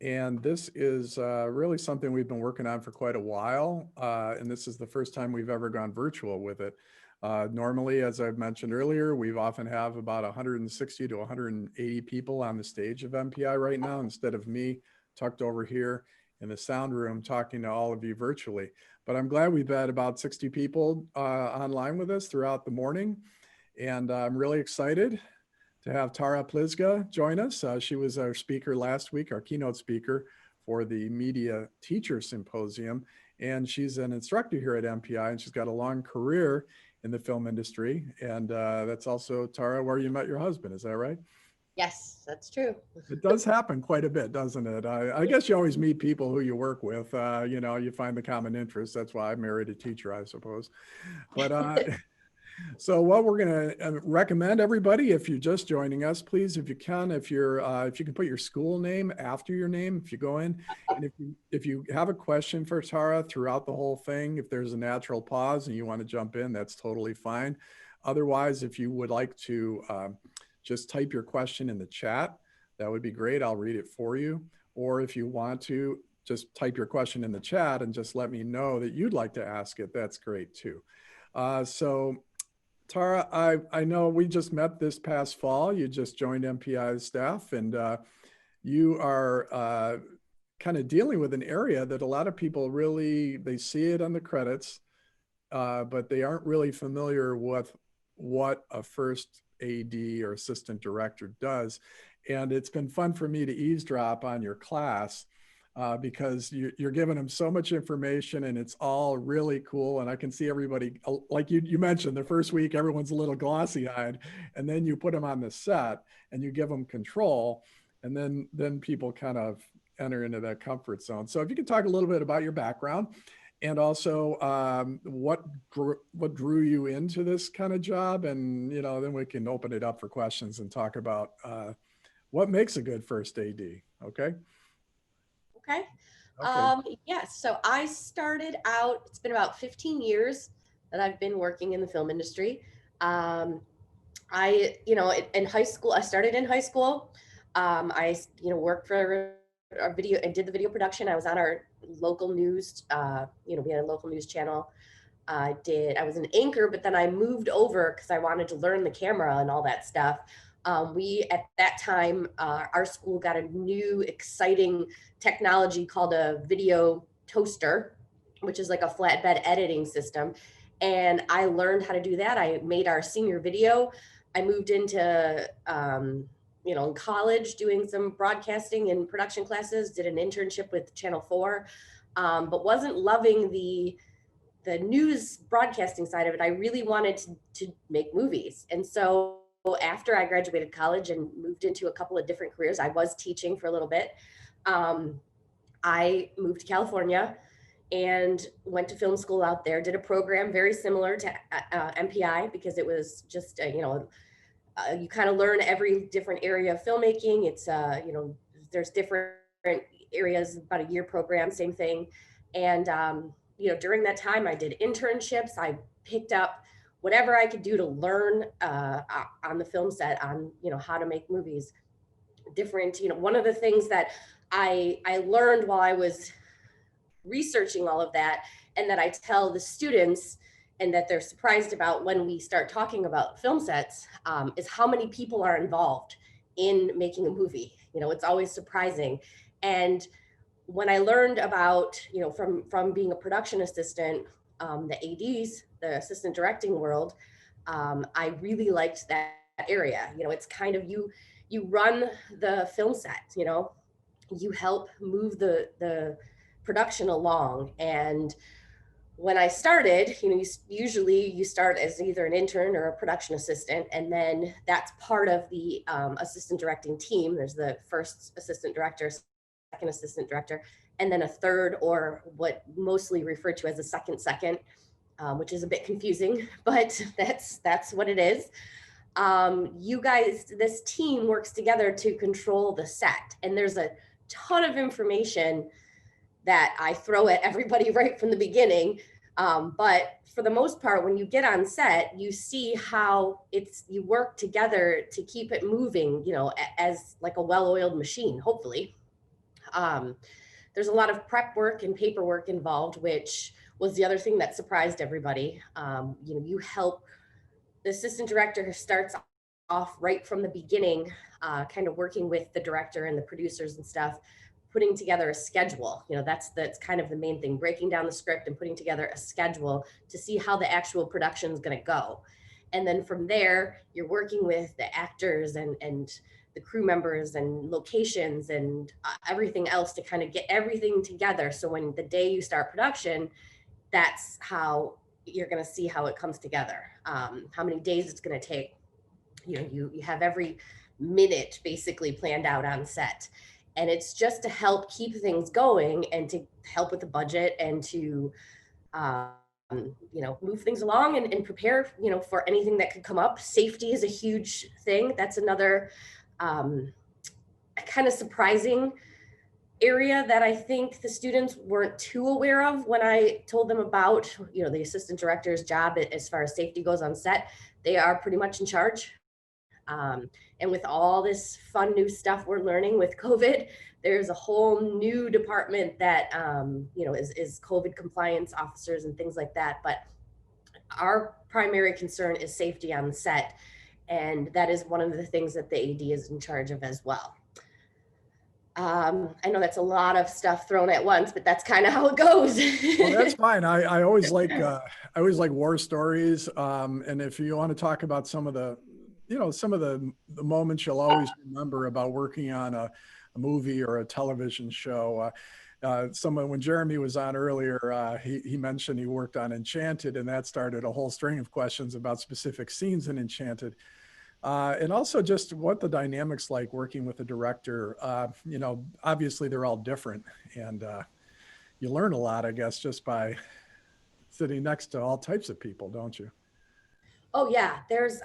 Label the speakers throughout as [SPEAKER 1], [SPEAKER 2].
[SPEAKER 1] And this is really something we've been working on for quite a while. And this is the first time we've ever gone virtual with it. Normally, as I've mentioned earlier, we often have about 160 to 180 people on the stage of MPI right now, instead of me tucked over here in the sound room talking to all of you virtually. But I'm glad we've had about 60 people online with us throughout the morning. And I'm really excited to have Tara Plizga join us. She was our speaker last week, our keynote speaker for the Media Teacher Symposium. And she's an instructor here at MPI, and she's got a long career in the film industry. And that's also, Tara, where you met your husband, is that right?
[SPEAKER 2] Yes, that's true.
[SPEAKER 1] It does happen quite a bit, doesn't it? I guess you always meet people who you work with, you know, you find the common interests. That's why I married a teacher, I suppose. But so what we're going to recommend, everybody, if you're just joining us, please, if you can, if you can put your school name after your name, if you go in, and if you have a question for Tara throughout the whole thing, if there's a natural pause and you want to jump in, that's totally fine. Otherwise, if you would like to just type your question in the chat, that would be great. I'll read it for you. Or if you want to just type your question in the chat and just let me know that you'd like to ask it, that's great too. So Tara, I know we just met this past fall. You just joined MPI's staff, and you are kind of dealing with an area that a lot of people really, they see it on the credits, but they aren't really familiar with what a first AD or assistant director does. And it's been fun for me to eavesdrop on your class because you're giving them so much information, and it's all really cool. And I can see everybody, like you mentioned, the first week, everyone's a little glossy eyed, and then you put them on the set and you give them control, and then people kind of enter into that comfort zone. So if you could talk a little bit about your background, and also what drew you into this kind of job, and then we can open it up for questions and talk about what makes a good first AD. Okay.
[SPEAKER 2] Okay.
[SPEAKER 1] Okay.
[SPEAKER 2] Yes. So I started out, it's been about 15 years that I've been working in the film industry. In high school, I started in high school. I worked for our video and did the video production. I was on our local news, we had a local news channel. I was an anchor, but then I moved over because I wanted to learn the camera and all that stuff. At that time, our school got a new exciting technology called a video toaster, which is like a flatbed editing system. And I learned how to do that. I made our senior video. I moved into, in college doing some broadcasting and production classes, did an internship with Channel 4, but wasn't loving the news broadcasting side of it. I really wanted to make movies. And so after I graduated college and moved into a couple of different careers, I was teaching for a little bit. I moved to California and went to film school out there, did a program very similar to MPI, because it was just, you kind of learn every different area of filmmaking. It's, there's different areas, about a year program, same thing. And, during that time I did internships. I picked up whatever I could do to learn on the film set on, how to make movies different. One of the things that I learned while I was researching all of that, and that I tell the students, and that they're surprised about when we start talking about film sets, is how many people are involved in making a movie. It's always surprising. And when I learned about, from being a production assistant, the ADs, the assistant directing world, I really liked that area. It's kind of, you run the film set, you help move the production along. And when I started, usually you start as either an intern or a production assistant, and then that's part of the assistant directing team. There's the first assistant director, second assistant director, and then a third, or what mostly referred to as a second, which is a bit confusing, but that's what it is. You guys, this team works together to control the set, and there's a ton of information that I throw at everybody right from the beginning. But for the most part, when you get on set, you see how you work together to keep it moving, as like a well-oiled machine, hopefully. There's a lot of prep work and paperwork involved, which was the other thing that surprised everybody. You help the assistant director who starts off right from the beginning, kind of working with the director and the producers and stuff, putting together a schedule. That's kind of the main thing, breaking down the script and putting together a schedule to see how the actual production is going to go. And then from there, you're working with the actors and the crew members and locations and everything else to kind of get everything together. So when the day you start production, that's how you're going to see how it comes together, how many days it's going to take. You have every minute basically planned out on set. And it's just to help keep things going and to help with the budget and to, move things along and prepare, for anything that could come up. Safety is a huge thing. That's another kind of surprising area that I think the students weren't too aware of when I told them about, the assistant director's job as far as safety goes on set. They are pretty much in charge. And with all this fun new stuff we're learning with COVID, there's a whole new department that, is COVID compliance officers and things like that. But our primary concern is safety on the set. And that is one of the things that the AD is in charge of as well. I know that's a lot of stuff thrown at once, but that's kind of how it goes.
[SPEAKER 1] Well, that's fine. I always like war stories. And if you want to talk about some of the moments you'll always remember about working on a movie or a television show. When Jeremy was on earlier, he mentioned he worked on Enchanted, and that started a whole string of questions about specific scenes in Enchanted. And also just what the dynamics like working with a director. Obviously they're all different, and you learn a lot, I guess, just by sitting next to all types of people, don't you?
[SPEAKER 2] Oh yeah, there's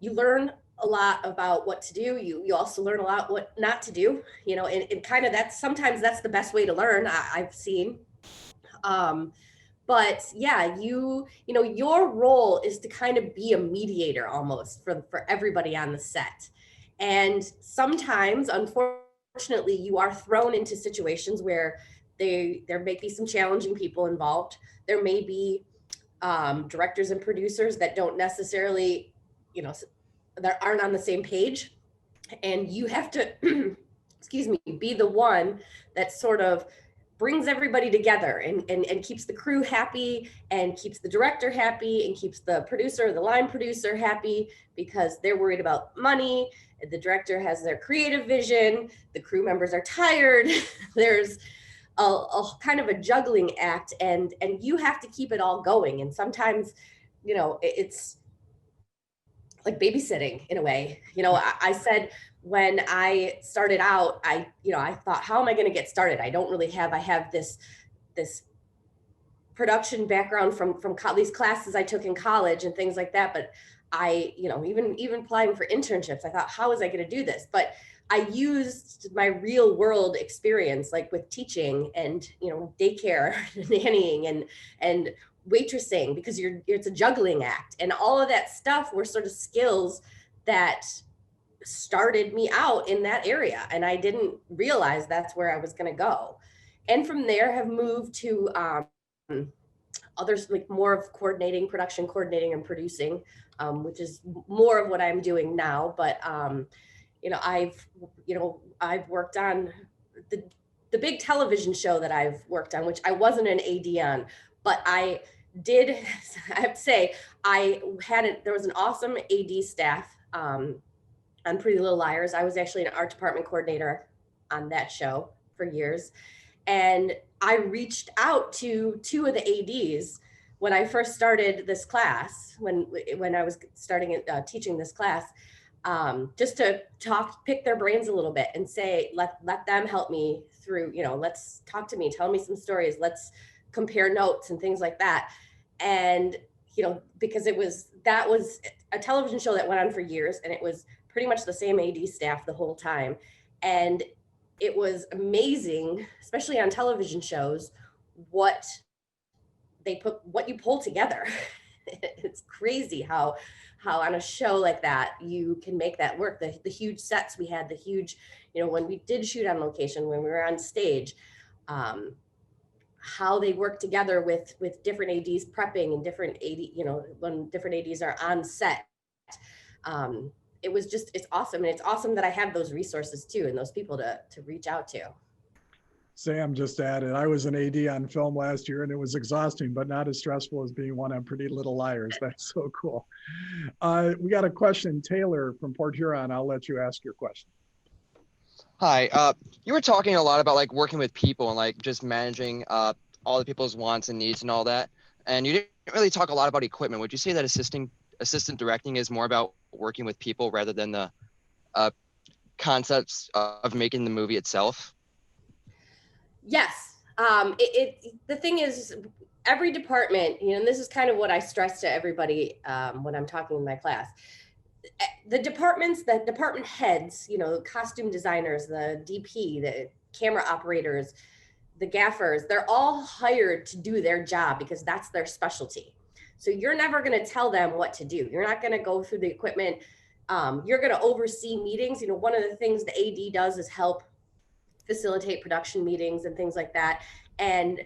[SPEAKER 2] you learn a lot about what to do. You also learn a lot what not to do. And kind of sometimes that's the best way to learn. I've seen. But yeah, your role is to kind of be a mediator almost for everybody on the set. And sometimes, unfortunately, you are thrown into situations where there may be some challenging people involved. There may be directors and producers that don't necessarily, that aren't on the same page. And you have to, excuse me, be the one that sort of brings everybody together and keeps the crew happy and keeps the director happy and keeps the producer, the line producer happy, because they're worried about money. The director has their creative vision. The crew members are tired. There's a kind of a juggling act, and you have to keep it all going. And sometimes, it's like babysitting in a way. I said, when I started out, I thought, how am I going to get started? I have this production background from these classes I took in college and things like that. But I, even applying for internships, I thought, how was I going to do this? But I used my real world experience, like with teaching and, daycare, nannying and waitressing, because it's a juggling act, and all of that stuff were sort of skills that started me out in that area. And I didn't realize that's where I was going to go. And from there have moved to others, like more of coordinating, production coordinating and producing, which is more of what I'm doing now. But I've worked on the big television show that I've worked on, which I wasn't an AD on, but I have to say, there was an awesome AD staff on Pretty Little Liars. I was actually an art department coordinator on that show for years. And I reached out to two of the ADs when I first started this class, when I was starting teaching this class, just to pick their brains a little bit and say, let them help me through, let's talk to me, tell me some stories, let's compare notes and things like that. And, because that was a television show that went on for years, and it was pretty much the same AD staff the whole time. And it was amazing, especially on television shows, what you pull together. It's crazy how on a show like that you can make that work. The huge sets we had, the huge, when we did shoot on location, when we were on stage, um, how they work together with different ADs prepping and different when different ADs are on set. Um, it's awesome. And it's awesome that I have those resources too, and those people to reach out to.
[SPEAKER 1] Sam just added, I was an AD on film last year and it was exhausting, but not as stressful as being one on Pretty Little Liars. That's so cool. We got a question, Taylor from Port Huron. I'll let you ask your question.
[SPEAKER 3] Hi, you were talking a lot about like working with people and like just managing all the people's wants and needs and all that. And you didn't really talk a lot about equipment. Would you say that assistant directing is more about working with people rather than the concepts of making the movie itself?
[SPEAKER 2] Yes. The thing is, every department, and this is kind of what I stress to everybody when I'm talking in my class. The department heads, costume designers, the DP, the camera operators, the gaffers, they're all hired to do their job because that's their specialty. So you're never going to tell them what to do. You're not going to go through the equipment. You're going to oversee meetings. One of the things the AD does is help facilitate production meetings and things like that. And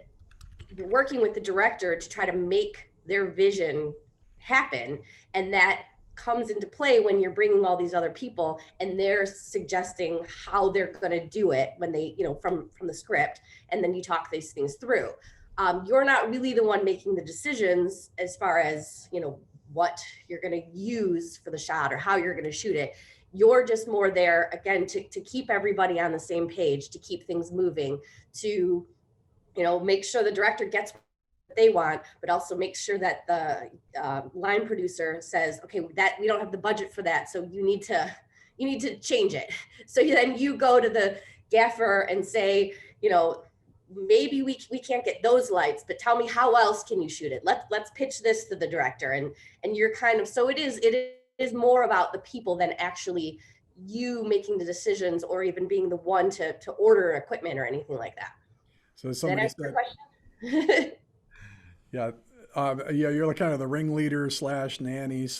[SPEAKER 2] you're working with the director to try to make their vision happen. And that comes into play when you're bringing all these other people and they're suggesting how they're going to do it when they, from the script, and then you talk these things through. You're not really the one making the decisions as far as, what you're going to use for the shot or how you're going to shoot it. You're just more there, again, to keep everybody on the same page, to keep things moving, to, make sure the director gets what they want, but also make sure that the line producer says, okay, that we don't have the budget for that, so you need to change it. So then you go to the gaffer and say, maybe we can't get those lights, but tell me how else can you shoot it? Let's pitch this to the director, and you're kind of, so it is more about the people than actually you making the decisions or even being the one to order equipment or anything like that.
[SPEAKER 1] So somebody said, yeah, you're kind of the ringleader / nanny /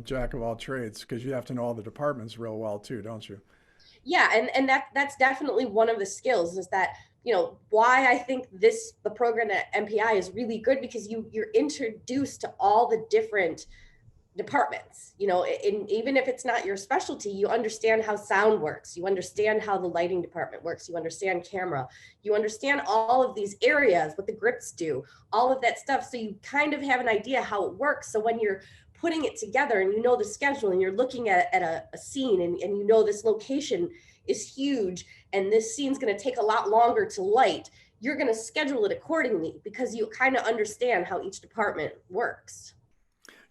[SPEAKER 1] jack of all trades, because you have to know all the departments real well too, don't you?
[SPEAKER 2] Yeah, and that's definitely one of the skills, is that, why I think the program at MPI is really good, because you're introduced to all the different departments, even if it's not your specialty, you understand how sound works, you understand how the lighting department works, you understand camera, you understand all of these areas, what the grips do, all of that stuff. So you kind of have an idea how it works. So when you're putting it together and the schedule and you're looking at a scene and this location is huge and this scene's going to take a lot longer to light, you're going to schedule it accordingly because you kind of understand how each department works.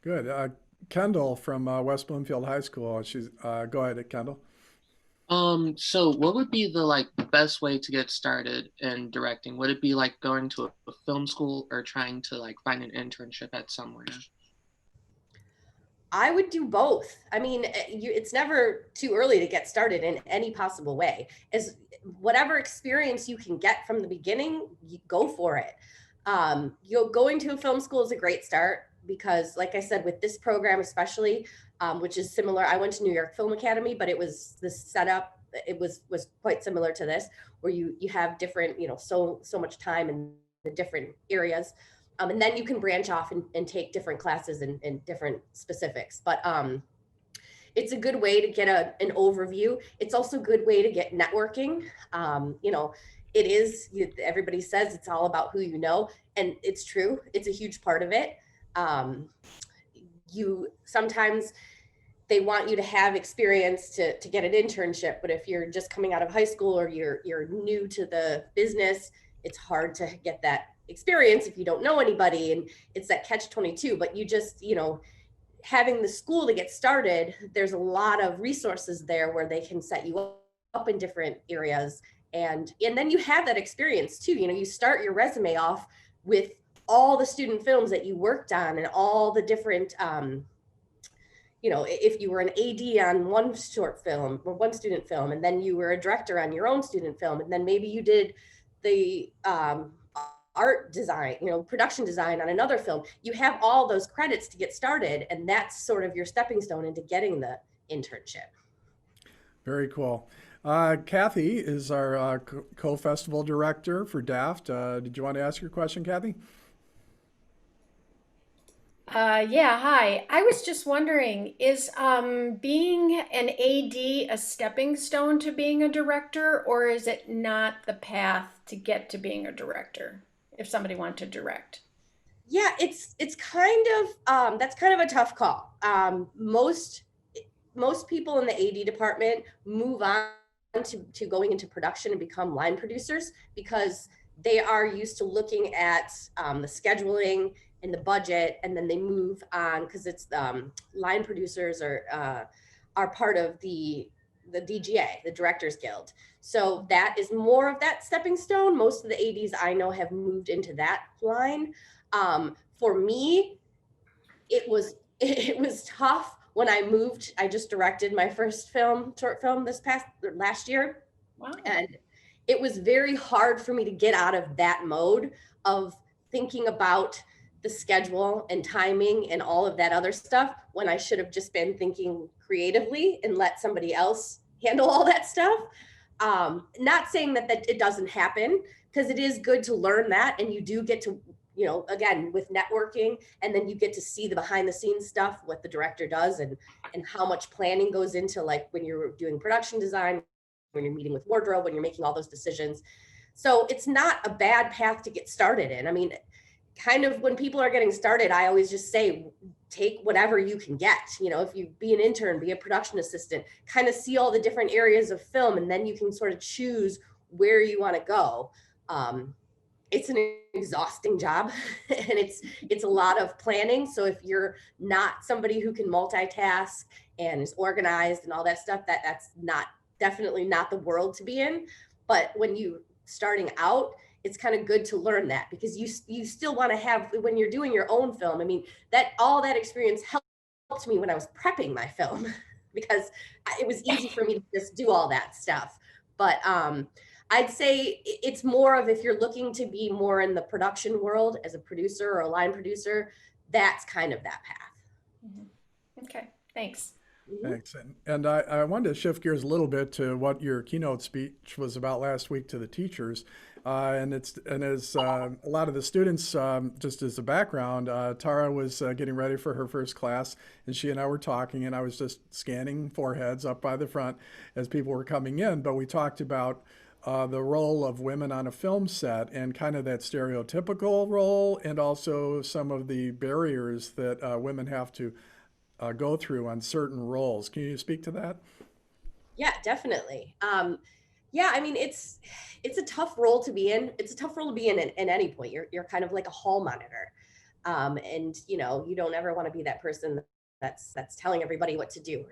[SPEAKER 1] Good. Kendall from West Bloomfield High School. She's go ahead, Kendall.
[SPEAKER 4] So what would be the best way to get started in directing? Would it be like going to a film school or trying to find an internship at somewhere?
[SPEAKER 2] I would do both. I mean, it's never too early to get started in any possible way. As whatever experience you can get from the beginning, you go for it. Going to a film school is a great start because, like I said, with this program especially, which is similar, I went to New York Film Academy, but it was the setup. It was quite similar to this, where you have different, so much time in the different areas. And then you can branch off and take different classes in different specifics. But it's a good way to get an overview. It's also a good way to get networking. It is, everybody says it's all about who you know, and it's true. It's a huge part of it. Sometimes they want you to have experience to get an internship, but if you're just coming out of high school or you're new to the business, it's hard to get that experience if you don't know anybody, and it's that catch-22. But you just, having the school to get started, there's a lot of resources there where they can set you up in different areas, and then you have that experience too. You start your resume off with all the student films that you worked on and all the different if you were an AD on one short film or one student film, and then you were a director on your own student film, and then maybe you did the art design, production design on another film. You have all those credits to get started, and that's sort of your stepping stone into getting the internship.
[SPEAKER 1] Very cool. Kathy is our co-festival director for DAFT. Did you want to ask your question, Kathy?
[SPEAKER 5] Yeah, hi. I was just wondering, is being an AD a stepping stone to being a director, or is it not the path to get to being a director if somebody wanted to direct?
[SPEAKER 2] Yeah, it's kind of that's kind of a tough call. Most people in the AD department move on to going into production and become line producers because they are used to looking at the scheduling and the budget, and then they move on because it's line producers are part of the DGA, the Directors Guild. So that is more of that stepping stone. Most of the ADs I know have moved into that line. For me, it was tough when I moved. I just directed my first short film last year.
[SPEAKER 5] Wow.
[SPEAKER 2] And it was very hard for me to get out of that mode of thinking about the schedule and timing and all of that other stuff when I should have just been thinking creatively and let somebody else handle all that stuff. Not saying that it doesn't happen, because it is good to learn that, and you do get to, again, with networking, and then you get to see the behind the scenes stuff, what the director does and how much planning goes into, like, when you're doing production design, when you're meeting with wardrobe, when you're making all those decisions. So it's not a bad path to get started in. I mean, kind of when people are getting started, I always just say, take whatever you can get. If you be an intern, be a production assistant, kind of see all the different areas of film, and then you can sort of choose where you want to go. It's an exhausting job and it's a lot of planning. So if you're not somebody who can multitask and is organized and all that stuff, that's definitely not the world to be in. But when you starting out, it's kind of good to learn that, because you still want to have, when you're doing your own film, I mean, all that experience helped me when I was prepping my film because it was easy for me to just do all that stuff. But I'd say it's more of, if you're looking to be more in the production world as a producer or a line producer, that's kind of that path.
[SPEAKER 5] Mm-hmm. Okay, thanks.
[SPEAKER 1] Thanks. And I wanted to shift gears a little bit to what your keynote speech was about last week to the teachers. And as a lot of the students, just as a background, Tara was getting ready for her first class, and she and I were talking, and I was just scanning foreheads up by the front as people were coming in. But we talked about the role of women on a film set, and kind of that stereotypical role, and also some of the barriers that women have to go through on certain roles. Can you speak to that?
[SPEAKER 2] Yeah, definitely. Yeah, I mean, it's a tough role to be in. It's a tough role to be in any point. You're kind of like a hall monitor. And you don't ever want to be that person that's telling everybody what to do.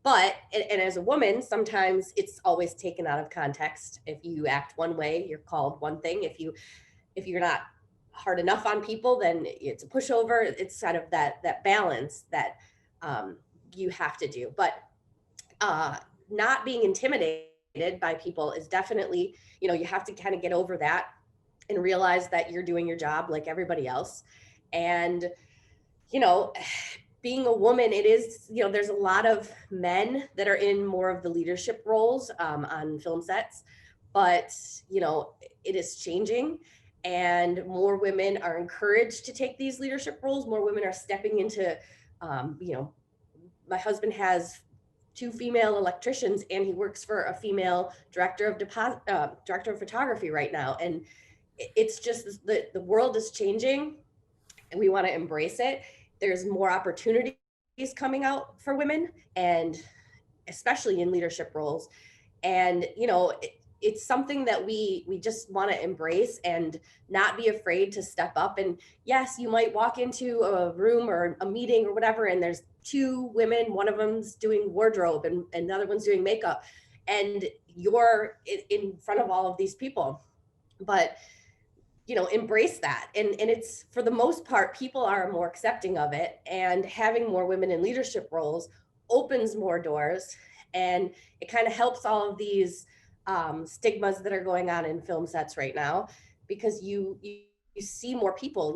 [SPEAKER 2] But, and as a woman, sometimes it's always taken out of context. If you act one way, you're called one thing. If you're not hard enough on people, then it's a pushover. It's kind of that balance that you have to do. But not being intimidated by people is definitely, you have to kind of get over that and realize that you're doing your job like everybody else. And, being a woman, it is, there's a lot of men that are in more of the leadership roles on film sets, but, it is changing, and more women are encouraged to take these leadership roles. More women are stepping into, my husband has 2 female electricians, and he works for a female director of photography right now. And it's just the world is changing, and we want to embrace it. There's more opportunities coming out for women, and especially in leadership roles. And, it's something that we just want to embrace and not be afraid to step up. And yes, you might walk into a room or a meeting or whatever, and there's 2 women, one of them's doing wardrobe and another one's doing makeup, and you're in front of all of these people. But embrace that. And it's, for the most part, people are more accepting of it, and having more women in leadership roles opens more doors, and it kind of helps all of these stigmas that are going on in film sets right now, because you you see more people,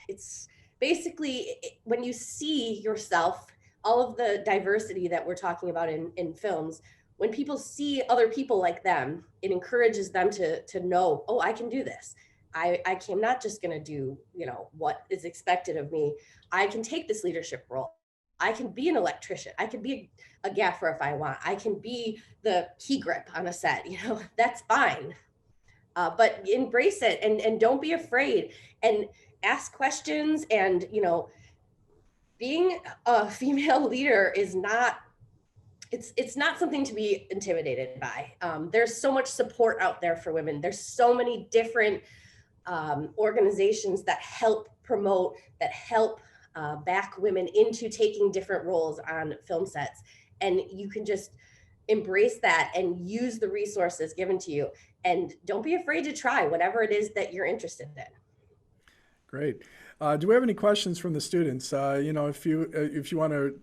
[SPEAKER 2] it's basically when you see yourself, all of the diversity that we're talking about in films, when people see other people like them, it encourages them to know, oh, I can do this. I am not just going to do, what is expected of me. I can take this leadership role. I can be an electrician. I can be a gaffer if I want. I can be the key grip on a set, that's fine. But embrace it and don't be afraid and ask questions. And, being a female leader is not, it's not something to be intimidated by. There's so much support out there for women. There's so many different organizations that help promote, that help back women into taking different roles on film sets. And you can just embrace that and use the resources given to you. And don't be afraid to try whatever it is that you're interested in.
[SPEAKER 1] Great. Do we have any questions from the students? If you want to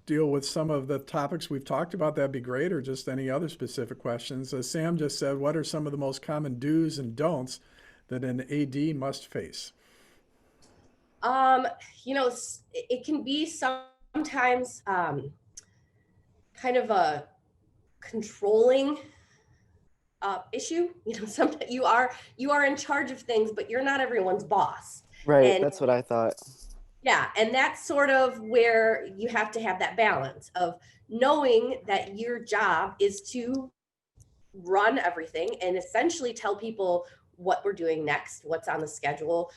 [SPEAKER 1] deal with some of the topics we've talked about, that'd be great, or just any other specific questions. Sam just said, what are some of the most common do's and don'ts that an AD must face?
[SPEAKER 2] It can be sometimes kind of a controlling issue. Sometimes you are in charge of things, but you're not everyone's boss.
[SPEAKER 6] Right,
[SPEAKER 2] And
[SPEAKER 6] that's what I thought.
[SPEAKER 2] yeah, and that's sort of where you have to have that balance of knowing that your job is to run everything and essentially tell people what we're doing next, what's on the schedule,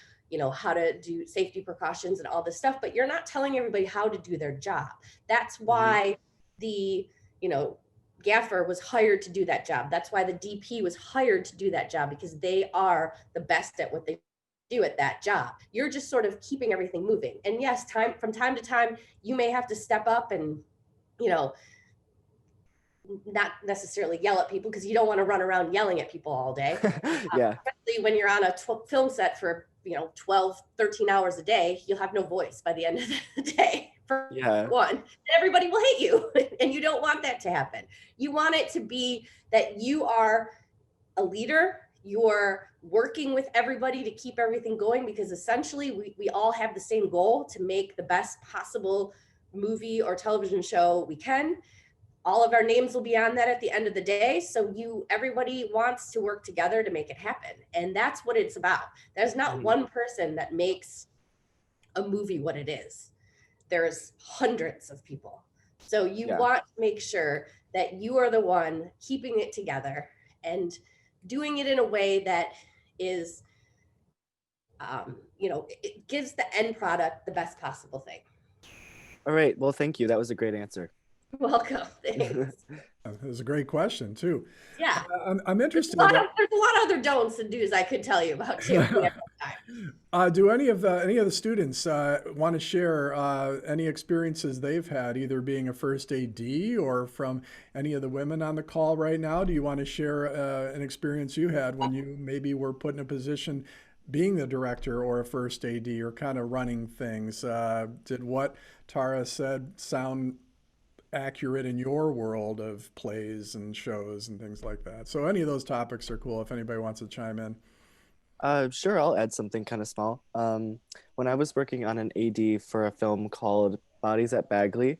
[SPEAKER 2] how to do safety precautions and all this stuff, but you're not telling everybody how to do their job. That's why the, gaffer was hired to do that job. That's why the DP was hired to do that job, because they are the best at what they do at that job. You're just sort of keeping everything moving. And yes, from time to time, you may have to step up and, not necessarily yell at people, because you don't want to run around yelling at people all day.
[SPEAKER 6] Yeah.
[SPEAKER 2] Especially when you're on a film set for, 12, 13 hours a day, you'll have no voice by the end of the day. For one, and everybody will hate you. And you don't want that to happen. You want it to be that you are a leader, you're working with everybody to keep everything going, because essentially we all have the same goal, to make the best possible movie or television show we can. All of our names will be on that at the end of the day. So everybody wants to work together to make it happen. And that's what it's about. There's not one person that makes a movie what it is. There's hundreds of people. So you want to make sure that you are the one keeping it together and doing it in a way that is, it gives the end product the best possible thing.
[SPEAKER 6] All right. Well, thank you. That was a great answer.
[SPEAKER 2] Welcome. Thanks.
[SPEAKER 1] That was a great question too.
[SPEAKER 2] Yeah.
[SPEAKER 1] I'm interested.
[SPEAKER 2] There's a lot of other don'ts and do's I could tell you about too.
[SPEAKER 1] Do any of the students want to share any experiences they've had, either being a first AD or from any of the women on the call right now? Do you want to share an experience you had when you maybe were put in a position being the director or a first AD, or kind of running things? Did what Tara said sound accurate in your world of plays and shows and things like that? So any of those topics are cool if anybody wants to chime in.
[SPEAKER 6] Sure, I'll add something kind of small. When I was working on an AD for a film called Bodies at Bagley,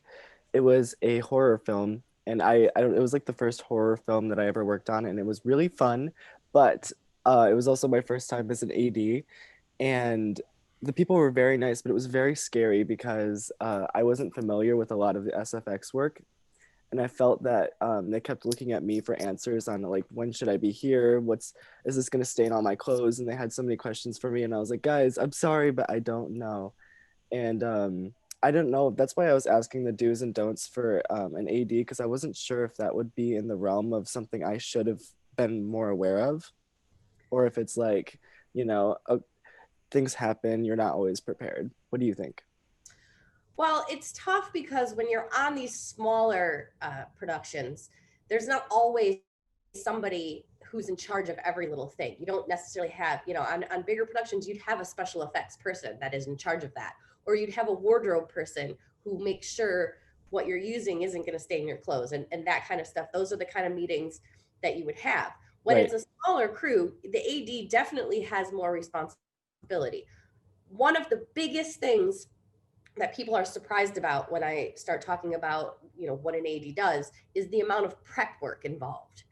[SPEAKER 6] it was a horror film, and it was like the first horror film that I ever worked on, and it was really fun, but it was also my first time as an AD, and the people were very nice, but it was very scary because I wasn't familiar with a lot of the SFX work. And I felt that they kept looking at me for answers on like, when should I be here? Is this gonna stain all my clothes? And they had so many questions for me. And I was like, guys, I'm sorry, but I don't know. And I didn't know. That's why I was asking the do's and don'ts for an AD, because I wasn't sure if that would be in the realm of something I should have been more aware of, or if it's like, things happen, you're not always prepared. What do you think?
[SPEAKER 2] Well, it's tough because when you're on these smaller productions, there's not always somebody who's in charge of every little thing. You don't necessarily have, on bigger productions, you'd have a special effects person that is in charge of that. Or you'd have a wardrobe person who makes sure what you're using isn't going to stain your clothes and that kind of stuff. Those are the kind of meetings that you would have. When it's a smaller crew, the AD definitely has more responsibility responsibility. One of the biggest things that people are surprised about when I start talking about, what an AD does is the amount of prep work involved.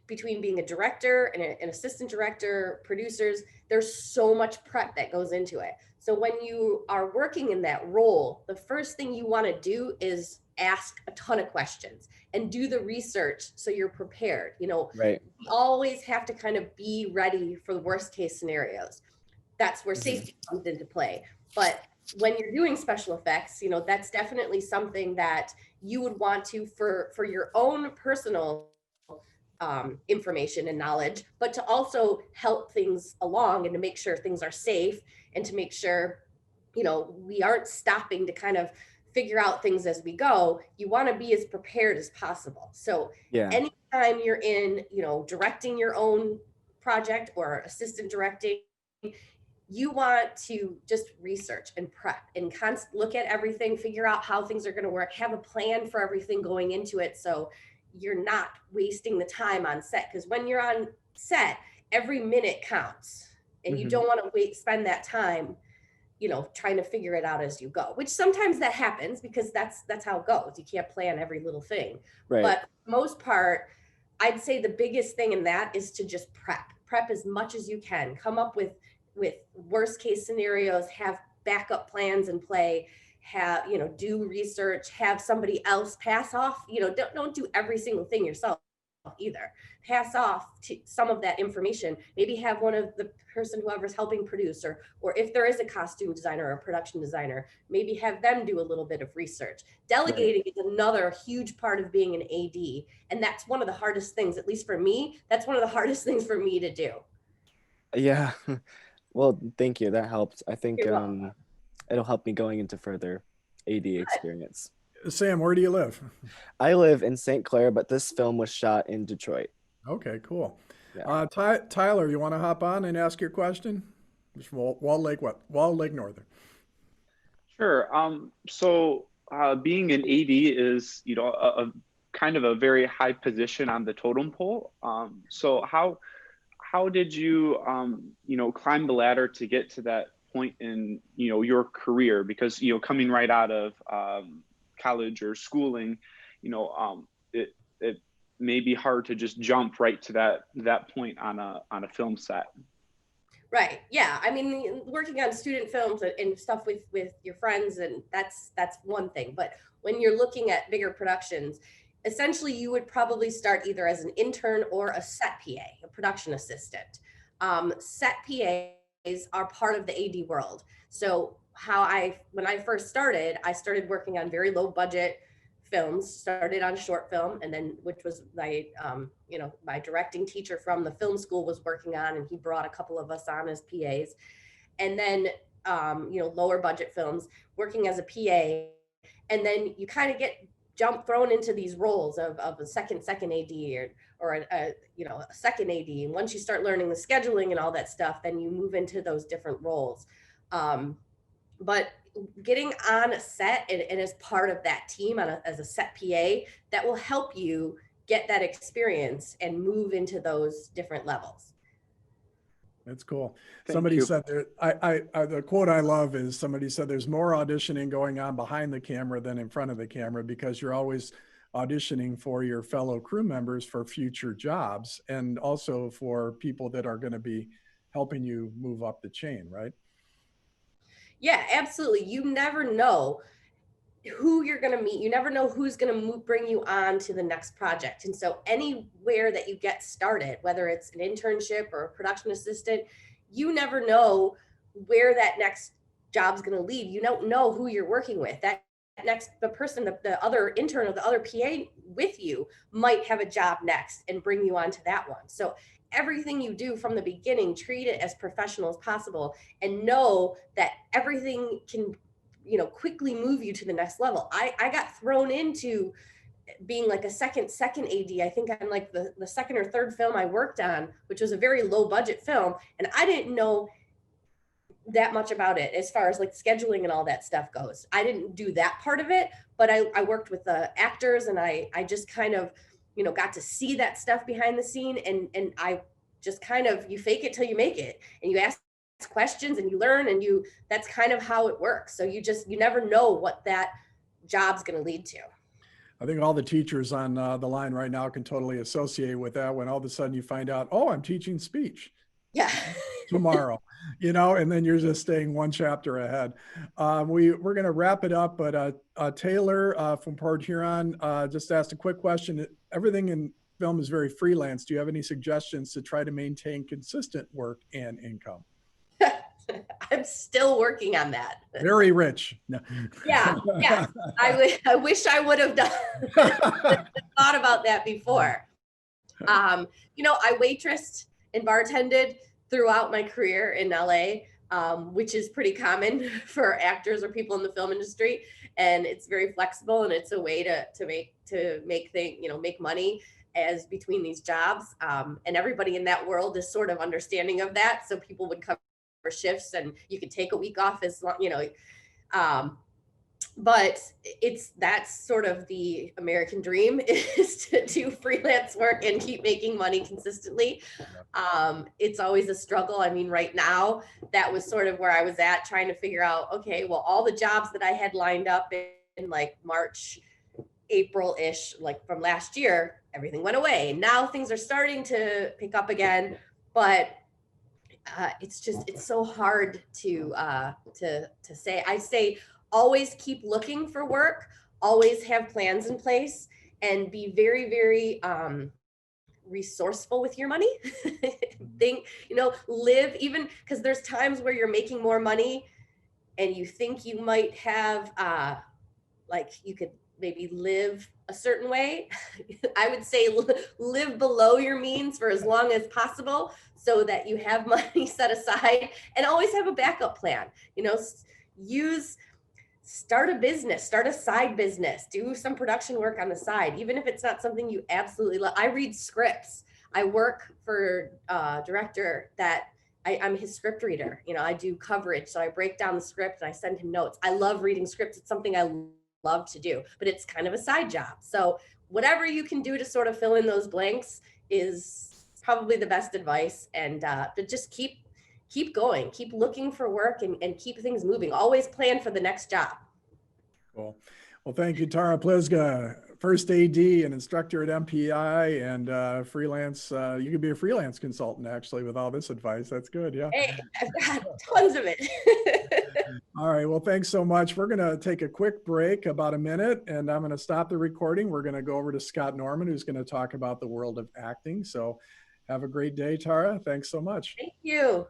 [SPEAKER 2] Between being a director and an assistant director, producers, there's so much prep that goes into it. So when you are working in that role, the first thing you want to do is ask a ton of questions and do the research so you're prepared.
[SPEAKER 6] Right.
[SPEAKER 2] We always have to kind of be ready for the worst case scenarios. That's where safety comes into play. But when you're doing special effects, that's definitely something that you would want to for your own personal information and knowledge, but to also help things along and to make sure things are safe and to make sure, we aren't stopping to kind of figure out things as we go. You want to be as prepared as possible. So
[SPEAKER 6] Yeah.
[SPEAKER 2] anytime you're in, directing your own project or assistant directing, you want to just research and prep and look at everything, figure out how things are going to work, have a plan for everything going into it. So you're not wasting the time on set, because when you're on set, every minute counts, and you don't want to spend that time, trying to figure it out as you go, which sometimes that happens because that's how it goes. You can't plan every little thing.
[SPEAKER 6] Right.
[SPEAKER 2] But for the most part, I'd say the biggest thing in that is to just prep as much as you can, come up with worst case scenarios, have backup plans in play, have, do research, have somebody else pass off, don't do every single thing yourself either. Pass off to some of that information. Maybe have one of the person, whoever's helping produce, or if there is a costume designer or a production designer, maybe have them do a little bit of research. Delegating is another huge part of being an AD. And that's one of the hardest things, at least for me, that's one of the hardest things for me to do.
[SPEAKER 6] Yeah. Well, thank you. That helped. I think
[SPEAKER 2] You're welcome.
[SPEAKER 6] it'll help me going into further AD experience.
[SPEAKER 1] Sam, where do you live?
[SPEAKER 6] I live in St. Clair, but this film was shot in Detroit.
[SPEAKER 1] Okay, cool.
[SPEAKER 6] Yeah.
[SPEAKER 1] Tyler, you want to hop on and ask your question? Just Wall Lake, what? Wall Lake Northern.
[SPEAKER 7] Sure. So being an AD is, a kind of a very high position on the totem pole. So how did you, climb the ladder to get to that point in, your career? Because, coming right out of college or schooling, it may be hard to just jump right to that point on a film set.
[SPEAKER 2] Right. Yeah. I mean, working on student films and stuff with your friends, and that's one thing. But when you're looking at bigger productions, essentially you would probably start either as an intern or a set PA, a production assistant. Set PAs are part of the AD world. So when I first started, I started working on very low budget films, started on short film, and then which was my my directing teacher from the film school was working on, and he brought a couple of us on as PAs. And then lower budget films, working as a PA, and then you kind of get thrown into these roles of a second AD or a second AD. And once you start learning the scheduling and all that stuff, then you move into those different roles. But getting on a set and as part of that team as a set PA, that will help you get that experience and move into those different levels.
[SPEAKER 1] That's cool.
[SPEAKER 7] Thank
[SPEAKER 1] Somebody
[SPEAKER 7] you.
[SPEAKER 1] said that the quote I love is somebody said there's more auditioning going on behind the camera than in front of the camera, because you're always auditioning for your fellow crew members for future jobs and also for people that are going to be helping you move up the chain, right?
[SPEAKER 2] Yeah, absolutely. You never know who you're going to meet. You never know who's going to bring you on to the next project. And so anywhere that you get started, whether it's an internship or a production assistant, you never know where that next job's going to lead. You don't know who you're working with. The person, the other intern or the other PA with you might have a job next and bring you on to that one. So everything you do from the beginning, treat it as professional as possible and know that everything can quickly move you to the next level. I got thrown into being like a second AD, I think on like the second or third film I worked on, which was a very low budget film. And I didn't know that much about it as far as like scheduling and all that stuff goes. I didn't do that part of it, but I worked with the actors and I just kind of, got to see that stuff behind the scene. And I just kind of, you fake it till you make it. And you ask questions and you learn, and that's kind of how it works. So you never know what that job's going to lead to.
[SPEAKER 1] I think all the teachers on the line right now can totally associate with that when all of a sudden you find out, oh, I'm teaching speech.
[SPEAKER 2] Yeah.
[SPEAKER 1] Tomorrow, and then you're just staying one chapter ahead. We're going to wrap it up, but Taylor from Port Huron just asked a quick question. Everything in film is very freelance. Do you have any suggestions to try to maintain consistent work and income?
[SPEAKER 2] I'm still working on that.
[SPEAKER 1] Very rich. No.
[SPEAKER 2] Yeah. I wish I would have thought about that before. I waitressed and bartended throughout my career in LA, which is pretty common for actors or people in the film industry. And it's very flexible, and it's a way to make money as between these jobs. And everybody in that world is sort of understanding of that. So people would cover shifts, and you could take a week off as long, but that's sort of the American dream, is to do freelance work and keep making money consistently. It's always a struggle. I mean, right now, that was sort of where I was at, trying to figure out, okay, well, all the jobs that I had lined up in like March, April-ish, like from last year, everything went away. Now things are starting to pick up again, but it's so hard to say. I say, always keep looking for work, always have plans in place, and be very, very resourceful with your money. Live, even because there's times where you're making more money and you think you might have, you could maybe live a certain way. I would say live below your means for as long as possible, so that you have money set aside, and always have a backup plan. Start a business, start a side business, do some production work on the side, even if it's not something you absolutely love. I read scripts. I work for a director that I'm his script reader. I do coverage. So I break down the script and I send him notes. I love reading scripts. It's something I love to do, but it's kind of a side job. So whatever you can do to sort of fill in those blanks is probably the best advice. And but just keep going, keep looking for work, and keep things moving. Always plan for the next job.
[SPEAKER 1] Cool. Well, thank you, Tara Plizga, first AD and instructor at MPI, and freelance. You could be a freelance consultant, actually, with all this advice. That's good. Yeah.
[SPEAKER 2] Hey, I've got tons of it.
[SPEAKER 1] All right. Well, thanks so much. We're going to take a quick break, about a minute, and I'm going to stop the recording. We're going to go over to Scott Norman, who's going to talk about the world of acting. So have a great day, Tara. Thanks so much.
[SPEAKER 2] Thank you.